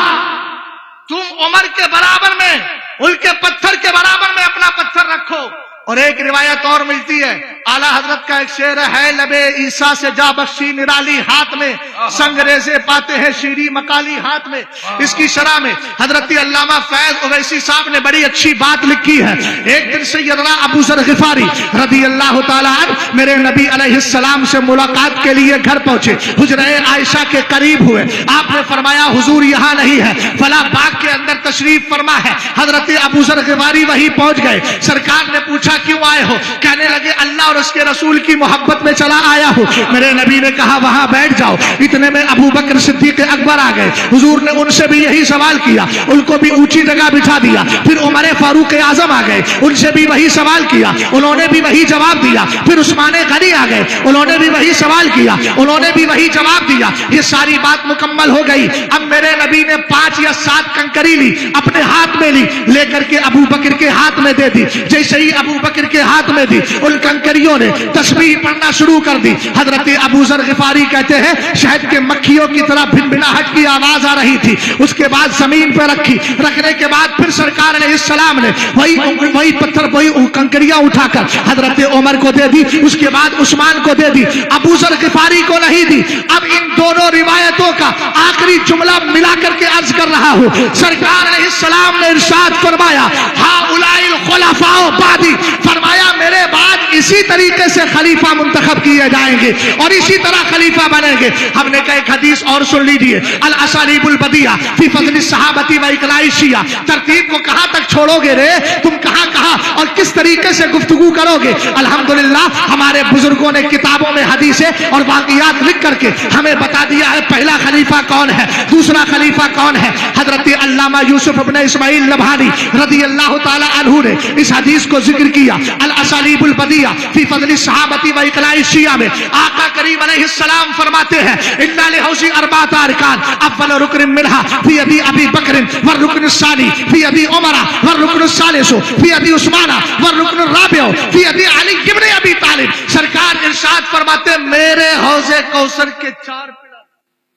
تم عمر کے برابر میں، ان کے پتھر کے برابر میں اپنا پتھر رکھو۔ اور ایک روایت اور ملتی ہے، اعلیٰ حضرت کا ایک شعر ہے لبے عیسیٰ سے جا بخشی نرالی ہاتھ میں، سنگریزے پاتے ہیں شیریں مکالی ہاتھ میں۔ اس کی شرح میں حضرت علامہ فیض اویسی صاحب نے بڑی اچھی بات لکھی ہے۔ ایک دن سیدنا ابو ذر غفاری رضی اللہ تعالیٰ عنہ میرے نبی علیہ السلام سے ملاقات کے لیے گھر پہنچے، حجرہ عائشہ کے قریب ہوئے۔ آپ نے فرمایا حضور یہاں نہیں ہے، فلاں باغ کے اندر تشریف فرما ہے۔ حضرت ابو ذر غفاری وہیں پہنچ گئے۔ سرکار نے پوچھا کیوں آئے ہو؟ کہنے لگے اللہ اور اس کے رسول کی محبت میں چلا آیا ہوں۔ میرے نبی نے کہا وہاں بیٹھ جاؤ۔ اتنے میں ابو بکر صدیق اکبر آ گئے۔ حضور نے ان سے بھی یہی سوال کیا، ان کو بھی اونچی جگہ بٹھا دیا۔ پھر عمر فاروق اعظم آ گئے، ان سے بھی وہی سوال کیا، انہوں نے بھی وہی جواب دیا۔ پھر عثمان غنی آ گئے، انہوں نے بھی وہی سوال کیا، انہوں نے بھی وہی جواب دیا۔ یہ ساری بات مکمل ہو گئی۔ اب میرے نبی نے 5 یا 7 کنکری لی، اپنے ہاتھ میں لی، لے کر کے ابو بکر کے ہاتھ میں دے دی۔ جیسے ہی ابو بکر کے ہاتھ میں دی، ان کنکریوں نے تسبیح پڑھنا شروع کر دی۔ حضرت ابو ذر غفاری کہتے ہیں شہد کے مکھیوں کی طرح بھنبھناہٹ کی آواز آ رہی تھی۔ اس کے بعد زمین پہ رکھی، رکھنے کے بعد پھر سرکار علیہ السلام نے وہی پتھر وہی کنکریاں اٹھا کر حضرت عمر کو دے دی، اس کے بعد عثمان کو دے دی، ابو ذر غفاری کو نہیں دی۔ اب ان دونوں روایتوں کا آخری جملہ ملا کر کے عرض کر رہا ہوں۔ سرکار علیہ السلام نے ارشاد فرمایا ہؤلاء الخلفاء بعدی، فرمایا میرے بعد اسی طریقے سے خلیفہ منتخب کیے جائیں گے اور اسی طرح خلیفہ بنیں گے۔ ہم نے کہا ایک حدیث اور سن لیجیے، الاسالیب البدیہ فی فضل الصحابۃ و اقلاع الشیعہ، ترتیب کو کہاں تک چھوڑو گے رے تم، کہاں اور کس طریقے سے گفتگو کرو گے؟ الحمدللہ ہمارے بزرگوں نے کتابوں میں حدیثیں اور واقعات لکھ کر کے ہمیں بتا دیا ہے پہلا خلیفہ کون ہے، دوسرا خلیفہ کون ہے۔ حضرت علامہ یوسف ابن اسماعیل نبہانی رضی اللہ تعالی عنہ نے اس حدیث کو ذکر کیا، الاسالیب البدیہ فی فضل الصحابۃ و اقلاع الشیعہ میں آقا کریم علیہ السلام فرماتے ہیں ان لحوضی 4 ارکان، اول رکن منہا فی ابی ابی بکر والرکن الثانی فی ابی عمر والرکن الثالث فی ابی عثمان والرکن الرابع فی ابی علی ابن ابی طالب۔ سرکار ارشاد فرماتے میرے حوض کوثر کے 4 پلر،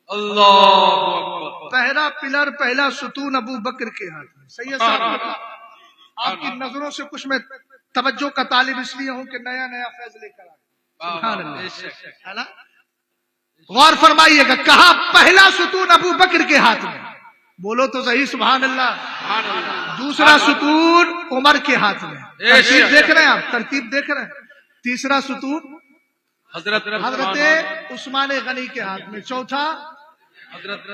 اللہ پہلا پلر، پہلا ستون ابو بکر کے ہاتھ میں۔ سید صاحب آپ کی نظروں سے کچھ میں توجہ کا طالب اس لیے ہوں کہ نیا فیض لے کر آئے۔ سبحان اللہ، غور فرمائیے گا، کہا پہلا ستون ابو بکر کے ہاتھ میں، بولو تو صحیح سبحان اللہ۔ دوسرا ستون عمر کے ہاتھ میں، ترتیب دیکھ رہے ہیں آپ، ترتیب دیکھ رہے ہیں۔ تیسرا ستون حضرت عثمان غنی کے ہاتھ میں، چوتھا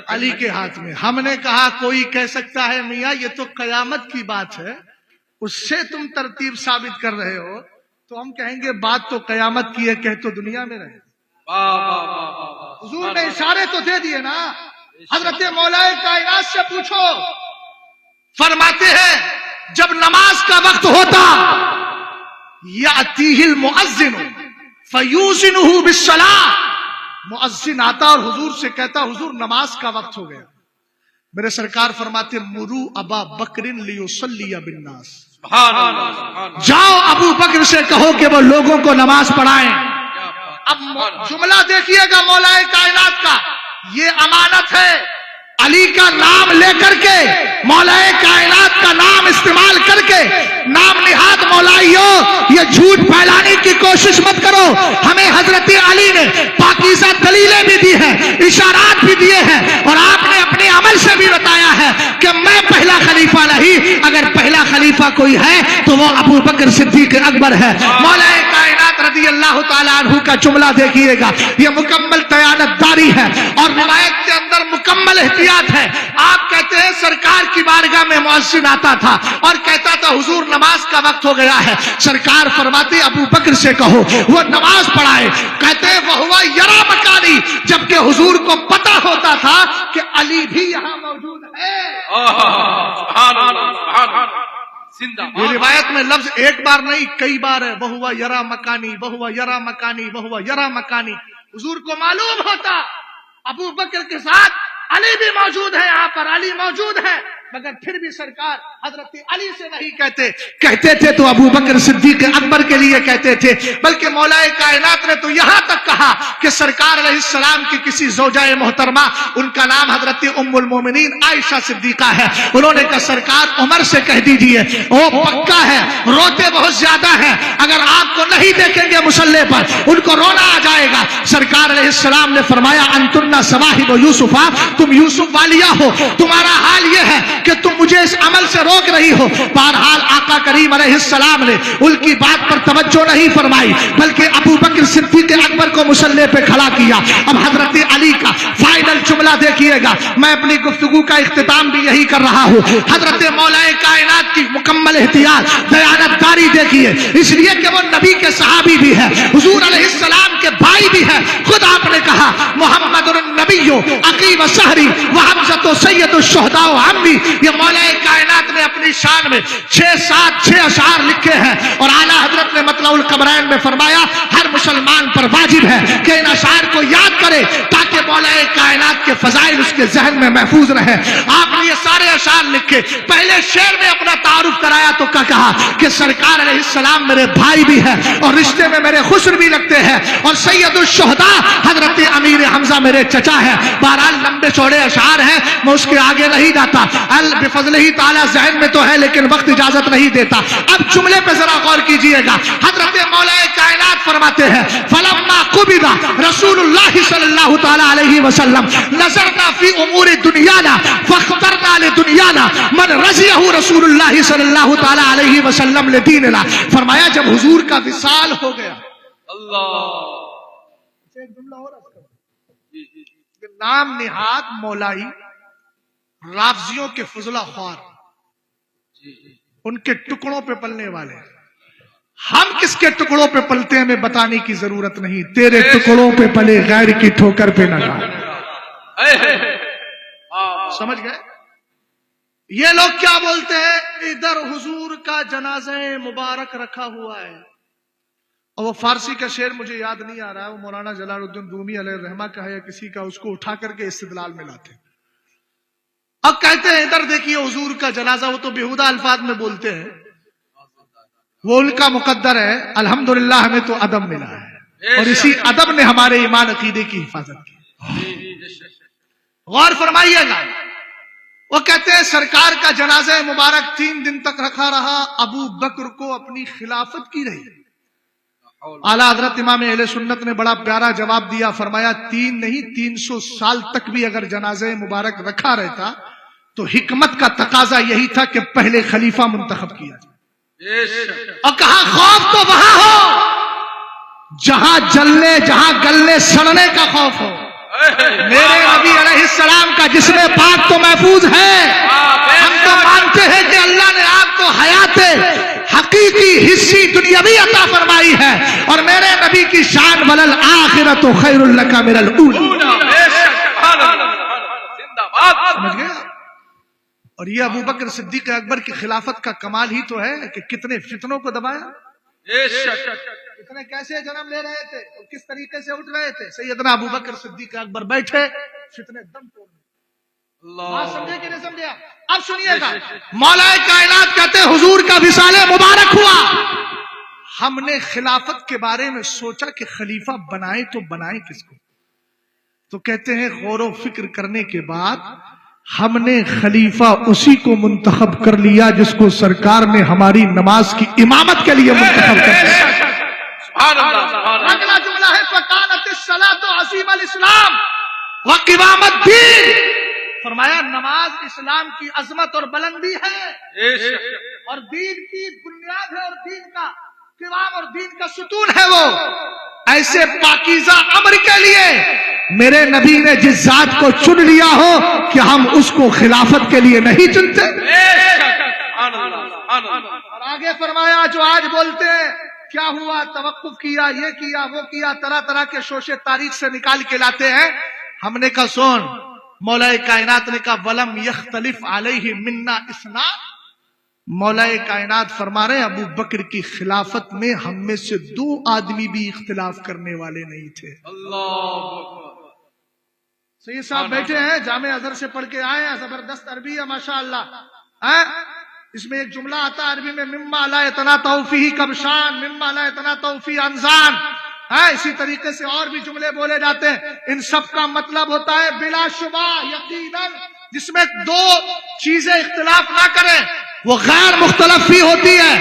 علی کے ہاتھ میں۔ ہم نے کہا کوئی کہہ سکتا ہے میاں یہ تو قیامت کی بات ہے، اس سے تم ترتیب ثابت کر رہے ہو، تو ہم کہیں گے بات تو قیامت کی ہے، کہ تو دنیا میں رہے۔ حضور نے اشارے تو دے دیے نا۔ حضرت مولا کائنات سے پوچھو، فرماتے ہیں جب نماز کا وقت ہوتا یاتیہ المؤذن فیوزنہ بالصلاۃ، مؤذن آتا اور حضور سے کہتا حضور نماز کا وقت ہو گیا۔ میرے سرکار فرماتے مرو ابا بکر لیصلی بالناس، جاؤ ابو بکر سے کہو کہ وہ لوگوں کو نماز پڑھائیں۔ اب جملہ دیکھیے گا مولائے کائنات کا، یہ امانت ہے، علی کا نام لے کر کے، مولائے کائنات کا نام استعمال کر کے، نام نہاد مولائیوں، یہ جھوٹ پھیلانے کی کوشش مت کرو. ہمیں حضرت علی نے پاکیزہ دلیلیں بھی دی ہیں، اشارات بھی دیے ہیں، اور آپ نے اپنے عمل سے بھی بتایا ہے کہ میں پہلا خلیفہ نہیں، اگر پہلا خلیفہ کوئی ہے تو وہ ابو بکر صدیق اکبر ہے. مولائے کائنات رضی اللہ تعالیٰ عنہ کا جملہ دیکھیے گا، یہ مکمل دیانت داری ہے اور روایت کے اندر مکمل احتیاط ہے. آپ کہتے ہیں سرکار کی بارگاہ میں مؤذن آتا تھا اور کہتا تھا حضور نماز کا وقت ہو گیا ہے. سرکار فرماتے ابو بکر سے کہو وہ نماز پڑھائے. کہتے ہیں وہوا یرا مکانی، جبکہ حضور کو پتا ہوتا تھا کہ علی بھی یہاں موجود ہے. یہ روایت میں لفظ ایک بار نہیں کئی بار ہے، وہوا یرا مکانی، وہوا یرا مکانی، وہوا یرا مکانی. حضور کو معلوم ہوتا ابو بکر کے ساتھ علی بھی موجود ہے، یہاں پر علی موجود ہے، مگر پھر بھی سرکار حضرت علی سے نہیں کہتے تھے تو ابو بکر صدیق اکبر کے لیے کہتے تھے. بلکہ مولا کائنات نے تو یہاں تک کہا کہ سرکار علیہ السلام کی کسی زوجہ محترمہ، ان کا نام حضرت ام المومنین عائشہ صدیقہ ہے، انہوں نے کہا سرکار عمر سے کہہ دیجئے وہ پکا ہے، روتے بہت زیادہ ہیں، اگر آپ کو نہیں دیکھیں گے مصلی پر ان کو رونا آ جائے گا. سرکار علیہ السلام نے فرمایا انتن صواحب یوسف، تم یوسف والیہ ہو، تمہارا حال یہ ہے کہ تم مجھے اس عمل سے روک رہی ہو. بہرحال آقا کریم علیہ السلام نے ان کی بات پر توجہ نہیں فرمائی، بلکہ ابو بکر صدیق اکبر کو مصلی پہ کھڑا کیا. اب حضرت علی کا فائنل جملہ دیکھیے گا، میں اپنی گفتگو کا اختتام بھی یہی کر رہا ہوں. حضرت مولا کائنات کی مکمل احتیاط دیانت داری دیکھیے، اس لیے کہ وہ نبی کے صحابی بھی ہے، حضور علیہ السلام کے بھائی بھی ہے. خود آپ نے کہا محمد النبی عقی و سحری و حمزۃ سید الشہداء عمی. یہ مولا کائنات نے اپنی شان میں 6 اشعار لکھے ہیں، اور اعلیٰ حضرت نے مطلع القبرین میں فرمایا ہر مسلمان پر واجب ہے کہ ان اشعار کو یاد کرے تاکہ مولا کائنات کے فضائل اس کے ذہن میں محفوظ رہے. آپ نے یہ سارے اشعار لکھے. پہلے شعر میں اپنا تعارف کرایا تو کہا کہ سرکار علیہ السلام میرے بھائی بھی ہے اور رشتے میں میرے خسر بھی لگتے ہیں، اور سید الشہداء حضرت امیر حمزہ میرے چچا ہے. بہرحال لمبے چوڑے اشعار ہیں، میں اس کے آگے نہیں جاتا، بفضل ہی تعالیٰ ذہن میں تو ہے لیکن وقت اجازت نہیں دیتا. اب جملے پہ ذرا غور کیجئے گا. حضرت مولا کائنات فرماتے ہیں فلما قبض رسول اللہ صلی اللہ تعالی علیہ وسلم نظرنا فی امور دنیانا فاخترنا لدنیانا من رضیہ رسول اللہ صلی اللہ تعالی علیہ وسلم لدیننا. فرمایا جب حضور کا وصال ہو گیا، ایک جملہ اور نام نہاد مولائی رافضیوں کے فضلہ خوار، ان کے ٹکڑوں پہ پلنے والے. ہم کس کے ٹکڑوں پہ پلتے ہیں ہمیں بتانے کی ضرورت نہیں. تیرے ٹکڑوں پہ پلے غیر کی ٹھوکر پہ نہ گا. سمجھ گئے؟ یہ لوگ کیا بولتے ہیں ادھر حضور کا جنازہ مبارک رکھا ہوا ہے، اور وہ فارسی کا شعر مجھے یاد نہیں آ رہا ہے، وہ مولانا جلال الدین رومی علیہ الرحمہ کا ہے یا کسی کا، اس کو اٹھا کر کے استدلال میں لاتے ہیں. اب کہتے ہیں ادھر دیکھیے حضور کا جنازہ، وہ تو بےہودہ الفاظ میں بولتے ہیں، وہ ان کا مقدر ہے. الحمدللہ ہمیں تو ادب ملا ہے اور اسی ادب نے ہمارے ایمان عقیدے کی حفاظت کی. غور فرمائیے گا، وہ کہتے ہیں سرکار کا جنازہ مبارک 3 دن تک رکھا رہا، ابو بکر کو اپنی خلافت کی رہی. اعلیٰ حضرت امام اہل سنت نے بڑا پیارا جواب دیا، فرمایا 3 نہیں 300 سال تک بھی اگر جنازہ مبارک رکھا رہتا تو حکمت کا تقاضا یہی تھا کہ پہلے خلیفہ منتخب کیا جائے. اور کہا خوف تو وہاں ہو جہاں جلنے، جہاں گلنے سڑنے کا خوف ہو. میرے نبی علیہ السلام کا جسم پاک تو محفوظ ہے. ہم تو مانتے ہیں کہ اللہ نے آپ کو حیات حقیقی حصی دنیاوی عطا فرمائی ہے، اور میرے نبی کی شان ولل آخرت خیر لک من الاولی. سمجھ گئے؟ اور یہ ابو بکر صدیق اکبر کی خلافت کا کمال ہی تو ہے کہ کتنے فتنوں کو دبایا، کتنے کیسے جنم لے رہے تھے اور کس طریقے سے اٹھ رہے تھے. سیدنا ابو بکر صدیق اکبر بیٹھے، فتنے دم توڑ. سمجھے کہ نہیں سمجھے؟ اب سنیے گا، مولا کائنات کہتے حضور کا وصال مبارک ہوا، ہم نے خلافت کے بارے میں سوچا کہ خلیفہ بنائیں تو بنائیں کس کو؟ تو کہتے ہیں غور و فکر کرنے کے بعد ہم نے خلیفہ اسی کو منتخب کر لیا جس کو سرکار نے ہماری نماز کی امامت کے لیے منتخب کر لیا۔ سبحان اللہ، سبحان اللہ۔ اگلا جملہ ہے فَكَانَتِ الصَّلَاةُ عَظِيمَ الْإِسْلَامِ وَقِوَامَ الدِّينِ، فرمایا نماز اسلام کی عظمت اور بلندی ہے اور دین کی بنیاد ہے اور دین کا قوام اور دین کا ستون ہے وہ۔ ایسے پاکیزہ امر کے لیے میرے نبی نے جس ذات کو چن لیا ہو کہ ہم اس کو خلافت کے لیے نہیں چنتے۔ اور آگے فرمایا جو آج بولتے ہیں کیا ہوا، توقف کیا، یہ کیا، وہ کیا، طرح طرح کے شوشے تاریخ سے نکال کے لاتے ہیں۔ ہم نے کہا سن، مولا کائنات نے کہا وَلَمْ يَخْتَلِفْ عَلَيْهِ مِنَّا اثْنَانِ، مولا کائنات فرما رہے ہیں ابو بکر کی خلافت میں ہم میں سے 2 آدمی بھی اختلاف کرنے والے نہیں تھے۔ سید صاحب بیٹھے ہیں، جامع ازہر سے پڑھ کے آئے ہیں، زبردست عربی ہے ماشاءاللہ۔ اس میں ایک جملہ آتا ہے عربی میں مما لا يتناطع فيه کبشان، مما لا يتناطع فيه انزان۔ اسی طریقے سے اور بھی جملے بولے جاتے ہیں، ان سب کا مطلب ہوتا ہے بلا شبہ یقیناً جس میں 2 چیزیں اختلاف نہ کریں وہ غیر مختلف ہی ہوتی ہے۔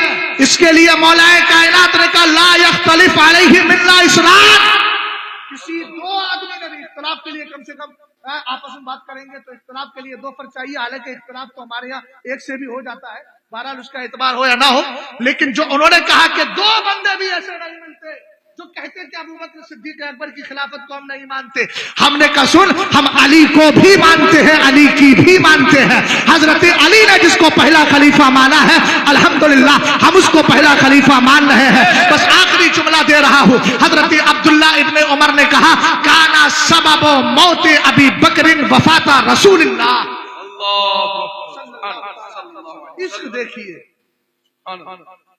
اس کے لیے مولا کائنات نے کہا لا یختلف علیہ منا اثنان، کسی 2 آدمی نے بھی اختلاف کے لیے کم سے کم آپس میں بات کریں گے تو اختلاف کے لیے 2 فرد چاہیے، حالانکہ اختلاف تو ہمارے یہاں 1 سے بھی ہو جاتا ہے، بہرحال اس کا اعتبار ہو یا نہ ہو، لیکن جو انہوں نے کہا کہ 2 بندے بھی ایسے نہیں ملتے جو کہتے ہیں کہ ابو بکر صدیق اکبر کی خلافت کو ہم نہیں مانتے۔ ہم نے کہا سن، ہم علی کو بھی مانتے ہیں، علی کی بھی مانتے ہیں۔ حضرت علی نے جس کو پہلا خلیفہ مانا ہے الحمدللہ ہم اس کو پہلا خلیفہ مان رہے ہیں۔ بس آخری جملہ دے رہا ہوں، حضرت عبداللہ ابن عمر نے کہا کانا سبب موت ابی بکر وفات رسول اللہ۔ عشق دیکھیے،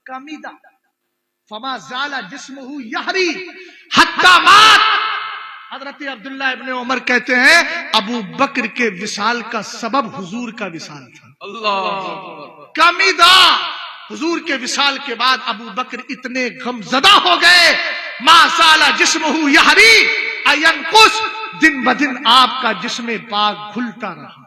کمیدہ فما زال جسمہ یحری حتی مات۔ حضرت عبداللہ ابن عمر کہتے ہیں ابو بکر کے وصال کا سبب حضور کا وصال تھا۔ کمیدہ حضور کے وصال کے بعد ابو بکر اتنے غم زدہ ہو گئے، ما زال جسمہ یحری اینقص، دن بدن آپ کا جسم پاک گھلتا رہا،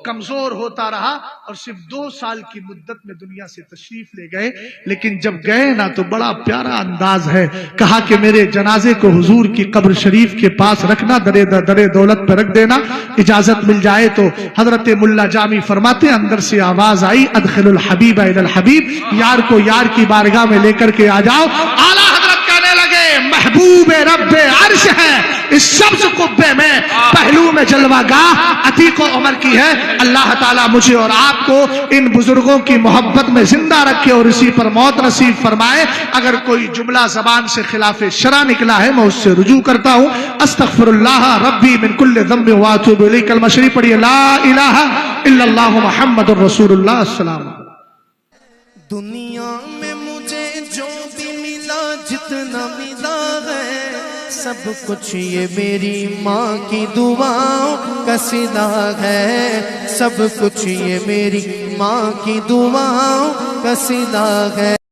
کمزور ہوتا رہا، اور صرف 2 سال کی مدت میں دنیا سے تشریف لے گئے۔ لیکن جب گئے نا تو بڑا پیارا انداز ہے، کہا کہ میرے جنازے کو حضور کی قبر شریف کے پاس رکھنا، درے دولت پہ رکھ دینا، اجازت مل جائے تو۔ حضرت ملا جامی فرماتے اندر سے آواز آئی ادخل الحبیب الی الحبیب، یار کو یار کی بارگاہ میں لے کر کے آ جاؤ۔ اعلیٰ حضرت کہنے لگے محبوب رب عرش ہے اس سبز قبے میں، پہلو میں جلوہ گاہ عتیق و عمر کی ہے۔ اللہ تعالیٰ مجھے اور آپ کو ان بزرگوں کی محبت میں زندہ رکھے اور اسی پر موت نصیب فرمائے۔ اگر کوئی جملہ زبان سے خلاف شرع نکلا ہے میں اس سے رجوع کرتا ہوں۔ استغفر اللہ ربی من کل ذنب واتوب الیہ۔ کلمہ شریف پڑھیے لا الہ الا اللہ محمد الرسول اللہ۔ السلام علیکم۔ دنیا میں مجھے جو بھی ملا جتنا ملا ہے سب کچھ یہ میری ماں کی دعاؤں کا صدہ ہے، سب کچھ یہ میری ماں کی دعاؤں کا صدہ ہے۔